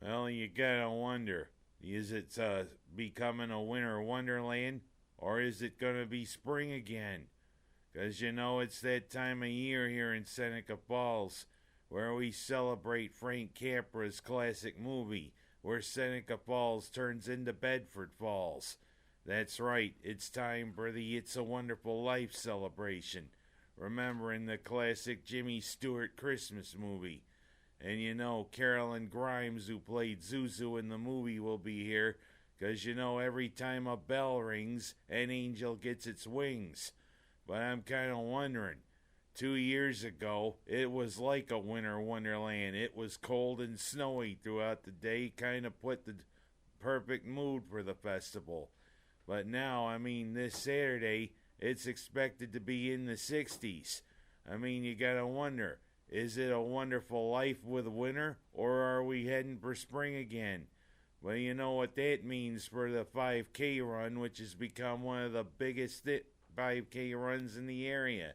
Well, you gotta wonder, is it becoming a winter wonderland, or is it gonna be spring again? 'Cause you know it's that time of year here in Seneca Falls where we celebrate Frank Capra's classic movie, where Seneca Falls turns into Bedford Falls. That's right, it's time for the It's a Wonderful Life celebration, remembering the classic Jimmy Stewart Christmas movie. And you know, Carolyn Grimes, who played Zuzu in the movie, will be here, 'cause you know, every time a bell rings, an angel gets its wings. But I'm kind of wondering, 2 years ago, it was like a winter wonderland. It was cold and snowy throughout the day, kind of put the perfect mood for the festival. But now, I mean, this Saturday, it's expected to be in the 60s. I mean, you gotta wonder, is it a wonderful life with winter, or are we heading for spring again? Well, you know what that means for the 5K run, which has become one of the biggest 5K runs in the area.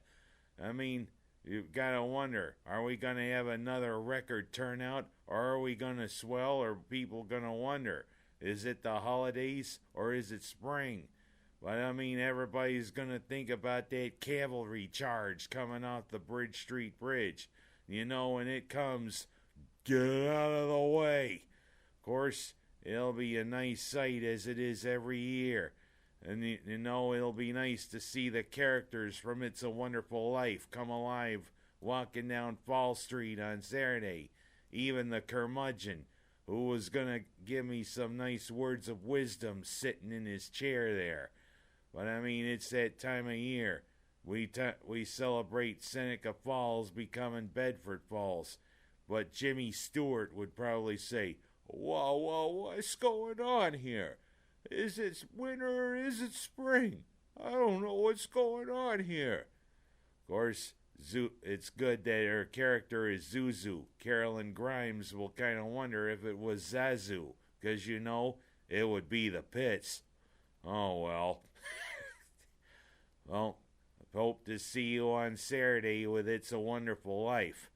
I mean, you've got to wonder, are we going to have another record turnout, or are we going to swell, or people going to wonder, is it the holidays, or is it spring? But I mean, everybody's going to think about that cavalry charge coming off the Bridge Street Bridge. You know, when it comes, get out of the way. Of course, it'll be a nice sight as it is every year. And you know, it'll be nice to see the characters from It's a Wonderful Life come alive walking down Fall Street on Saturday. Even the curmudgeon, who was going to give me some nice words of wisdom sitting in his chair there. But I mean, it's that time of year. We celebrate Seneca Falls becoming Bedford Falls. But Jimmy Stewart would probably say, whoa, whoa, what's going on here? Is it winter or is it spring? I don't know what's going on here. Of course, it's good that her character is Zuzu. Carolyn Grimes will kind of wonder if it was Zazu, because you know, it would be the pits. Oh well. Well, I hope to see you on Saturday with It's a Wonderful Life.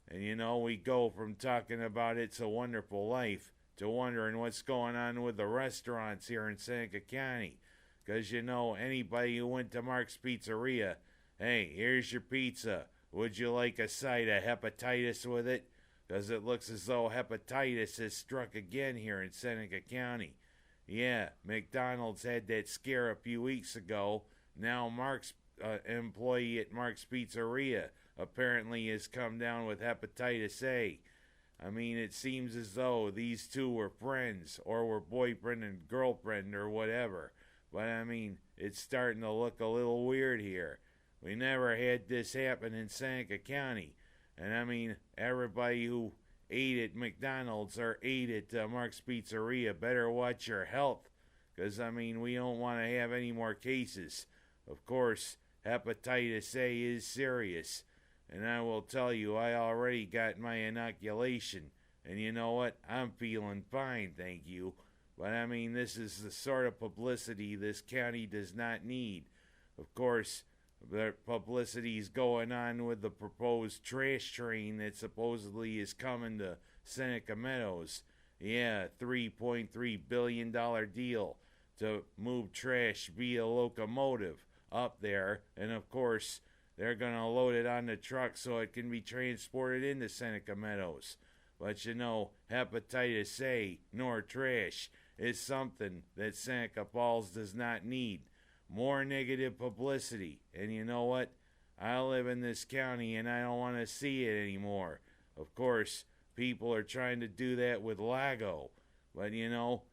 And you know, we go from talking about It's a Wonderful Life to wondering what's going on with the restaurants here in Seneca County. Because you know, anybody who went to Mark's Pizzeria, hey, here's your pizza. Would you like a side of hepatitis with it? Because it looks as though hepatitis has struck again here in Seneca County. Yeah, McDonald's had that scare a few weeks ago. Now Mark's employee at Mark's Pizzeria apparently has come down with hepatitis A. I mean, it seems as though these two were friends, or were boyfriend and girlfriend, or whatever. But I mean, it's starting to look a little weird here. We never had this happen in Seneca County. And I mean, everybody who ate at McDonald's or ate at Mark's Pizzeria better watch your health. Because, I mean, we don't want to have any more cases. Of course, hepatitis A is serious. And I will tell you, I already got my inoculation. And you know what? I'm feeling fine, thank you. But I mean, this is the sort of publicity this county does not need. Of course, the publicity's going on with the proposed trash train that supposedly is coming to Seneca Meadows. Yeah, $3.3 billion deal to move trash via locomotive up there. And of course, they're going to load it on the truck so it can be transported into Seneca Meadows. But you know, hepatitis A, nor trash, is something that Seneca Falls does not need. More negative publicity. And you know what? I live in this county and I don't want to see it anymore. Of course, people are trying to do that with Lago. But you know,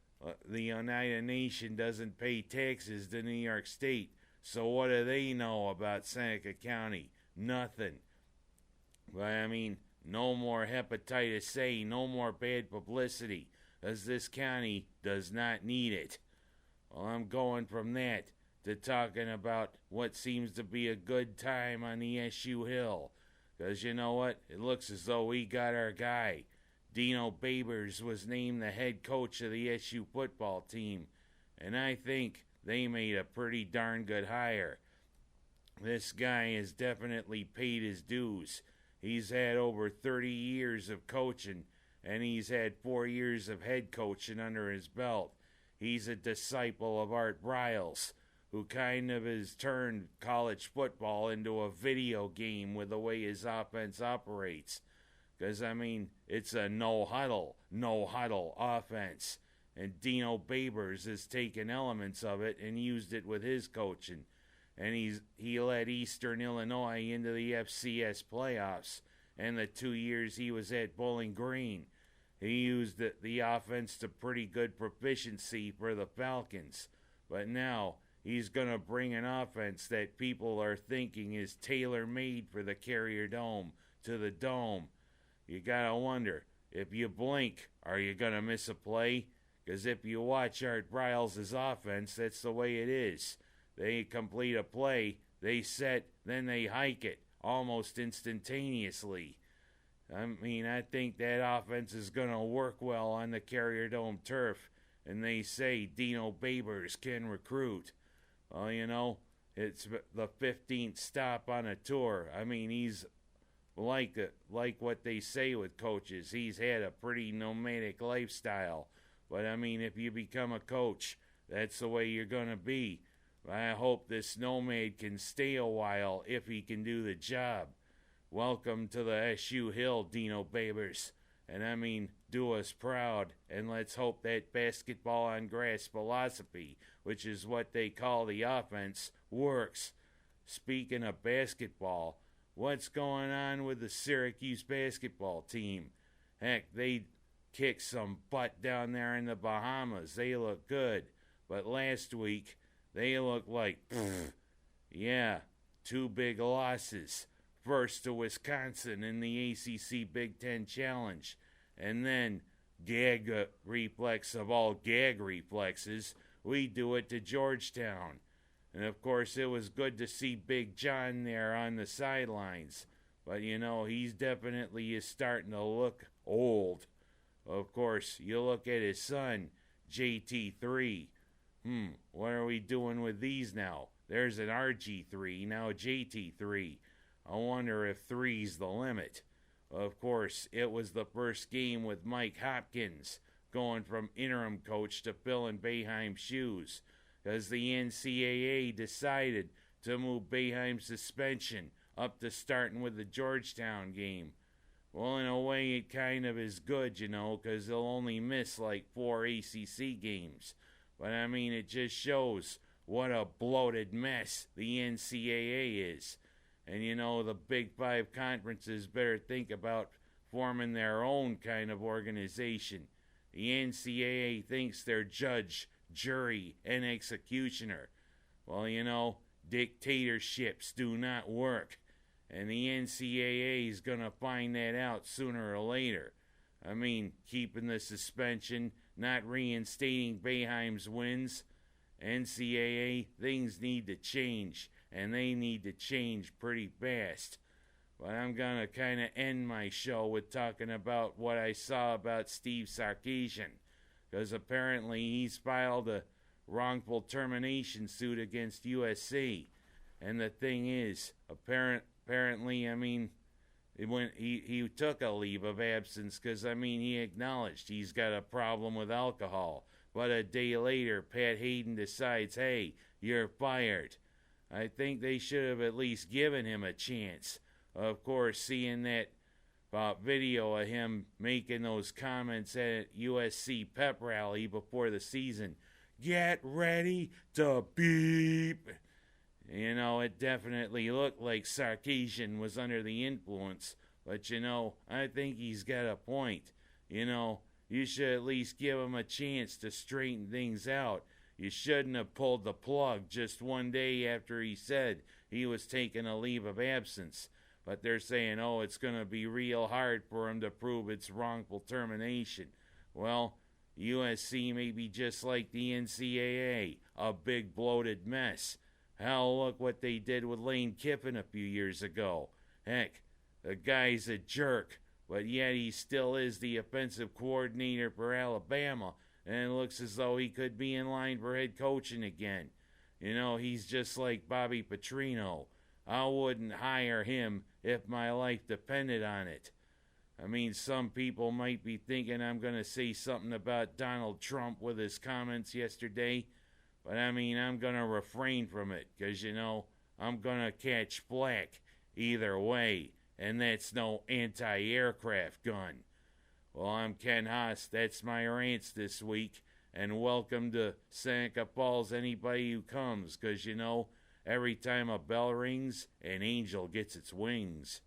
the United Nations doesn't pay taxes to New York State. So what do they know about Seneca County? Nothing. But I mean, no more hepatitis A, no more bad publicity, as this county does not need it. Well, I'm going from that to talking about what seems to be a good time on the SU Hill. Because you know what? It looks as though we got our guy. Dino Babers was named the head coach of the SU football team, and I think they made a pretty darn good hire. This guy has definitely paid his dues. He's had over 30 years of coaching, and he's had 4 years of head coaching under his belt. He's a disciple of Art Briles, who kind of has turned college football into a video game with the way his offense operates. Because, I mean, it's a no huddle offense. And Dino Babers has taken elements of it and used it with his coaching. And he led Eastern Illinois into the FCS playoffs. And the 2 years he was at Bowling Green, he used the offense to pretty good proficiency for the Falcons. But now he's going to bring an offense that people are thinking is tailor-made for the Carrier Dome to the Dome. You got to wonder, if you blink, are you going to miss a play? Because if you watch Art Briles' offense, that's the way it is. They complete a play, they set, then they hike it almost instantaneously. I mean, I think that offense is going to work well on the Carrier Dome turf. And they say Dino Babers can recruit. Well, you know, it's the 15th stop on a tour. I mean, he's like what they say with coaches. He's had a pretty nomadic lifestyle. But, I mean, if you become a coach, that's the way you're going to be. I hope this nomad can stay a while if he can do the job. Welcome to the SU Hill, Dino Babers. And I mean, do us proud, and let's hope that basketball on grass philosophy, which is what they call the offense, works. Speaking of basketball, what's going on with the Syracuse basketball team? Heck, they kicked some butt down there in the Bahamas. They look good. But last week, they looked like, yeah, 2 big losses. First to Wisconsin in the ACC Big Ten Challenge, and then, gag reflex of all gag reflexes, we do it to Georgetown. And of course, it was good to see Big John there on the sidelines. But you know, he's definitely is starting to look old. Of course, you look at his son, JT3. What are we doing with these now? There's an RG3, now JT3. I wonder if 3's the limit. Of course, it was the first game with Mike Hopkins going from interim coach to filling Boeheim's shoes, because the NCAA decided to move Boeheim's suspension up to starting with the Georgetown game. Well, in a way, it kind of is good, you know, because they'll only miss like 4 ACC games. But I mean, it just shows what a bloated mess the NCAA is. And you know, the Big 5 conferences better think about forming their own kind of organization. The NCAA thinks they're judge, jury, and executioner. Well, you know, dictatorships do not work. And the NCAA is going to find that out sooner or later. I mean, keeping the suspension, not reinstating Boeheim's wins. NCAA, things need to change. And they need to change pretty fast. But I'm going to kind of end my show with talking about what I saw about Steve Sarkisian. Because apparently he's filed a wrongful termination suit against USC. And the thing is, apparently, I mean, he took a leave of absence because, I mean, he acknowledged he's got a problem with alcohol. But a day later, Pat Hayden decides, hey, you're fired. I think they should have at least given him a chance. Of course, seeing that video of him making those comments at USC pep rally before the season, get ready to beep. You know, it definitely looked like Sarkisian was under the influence. But, you know, I think he's got a point. You know, you should at least give him a chance to straighten things out. You shouldn't have pulled the plug just one day after he said he was taking a leave of absence. But they're saying, oh, it's going to be real hard for him to prove it's wrongful termination. Well, USC may be just like the NCAA, a big bloated mess. Hell, look what they did with Lane Kiffin a few years ago. Heck, the guy's a jerk, but yet he still is the offensive coordinator for Alabama, and it looks as though he could be in line for head coaching again. You know, he's just like Bobby Petrino. I wouldn't hire him if my life depended on it. I mean, some people might be thinking I'm going to say something about Donald Trump with his comments yesterday, but I mean, I'm going to refrain from it, because, you know, I'm going to catch flack either way, and that's no anti-aircraft gun. Well, I'm Ken Haas. That's my rants this week, and welcome to Seneca Falls, anybody who comes, because, you know, every time a bell rings, an angel gets its wings.